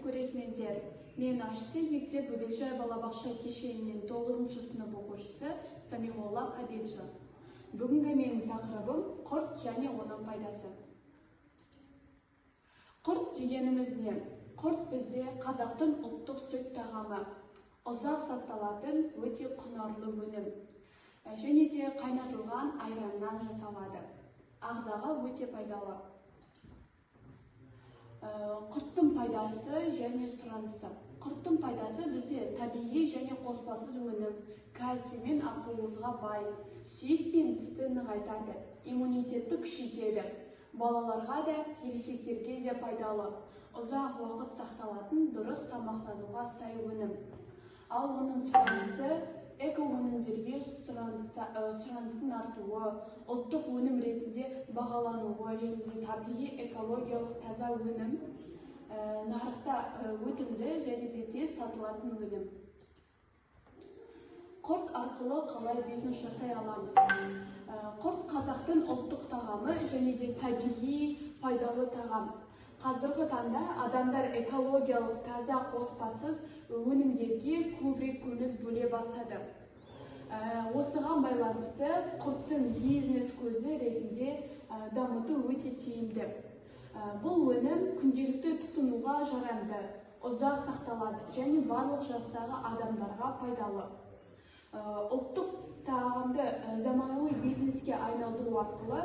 көрермендер, мен Ашсел мектеп бөбекжай балабақша кешенінің 9-шы сынып оқушысы Самиғолла Қадиджа. Бүгінгі менің тақырыбым құрт және оның пайдасы. Құрт дегеніміз не? Құрт бізде қазақтың ұлттық сүт тағамы. Ұзақ сақталатын өте құнарлы өнім. Және де қайнатылған айраннан жасалады. Ағзаға өте пайдалы. Құрттың пайдасы және сұранысы. Құрттың пайдасы бізде табиғи және қоспасыз өнім, кальций мен ақуызға бай, сүйек пен тісті нығайтады, иммунитетті күшейтеді. Балаларға да, ересектерге де пайдалы. Ұзақ уақыт сақталатын дұрыс тамақтануға сай өнім. Ал оның сұранысы эко-өнімдерге сұранысын артуы, ұлттық өнім ретінде бағалануы және табиғи экологиялық таза өнім, нарықта өтімді және де тез сатылатын өнім. Құрт арқылы қалай бизнес жасай аламыз? Құрт қазақтың ұлттық тағамы және де табиғи пайдалы тағам. Қазіргі таңда адамдар экологиялық таза қоспасыз өнімдерге көбірек көңіл бөле бастады. Осыған байланысты құрттың бизнес көзі ретінде дамыту өте тиімді. Бұл өнім күнделікті тұтынуға жарамды, ұзақ сақталады және барлық жастағы адамдарға пайдалы. Ұлттық тағамды заманауи бизнеске айналдыру арқылы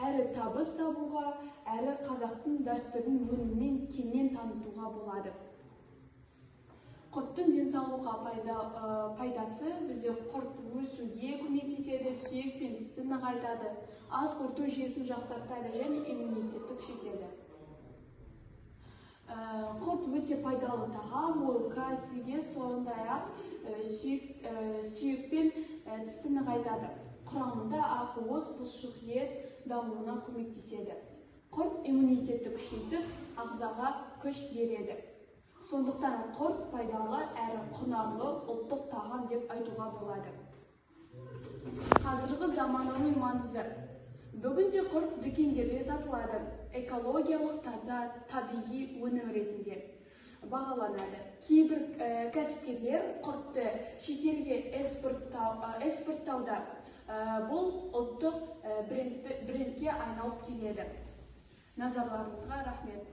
әрі табыс табуға, әрі қазақтың дәстүрін өніммен кеңінен танытуға болады. Құрттың денсаулыққа пайдасы бізде құрт өсуге көмектеседі, сүйек пен тісті нығайтады, ас қорыту жүйесін жақсартады және иммунитетті күшейтеді. Құрт өте пайдалы тағам, ол кальцийге, сондай-ақ сүйек пен тісті нығайтады. Құрамында ақуыз, бұлшық ет дамуына көмектеседі. Құрт иммунитетті күшейтіп, ағзаға күш береді. Сондықтан құрт пайдалы әрі құнарлы ұлттық тағам деп айтуға болады. Қазіргі заманауи маңызы. Бүгінде құрт дүкендерде сатылады, экологиялық таза табиғи өнім ретінде бағаланады. Кейбір кәсіпкерлер құртты шетелге экспорттауда. Бұл ұлттық брендке айналып келеді. Назарларыңызға рахмет.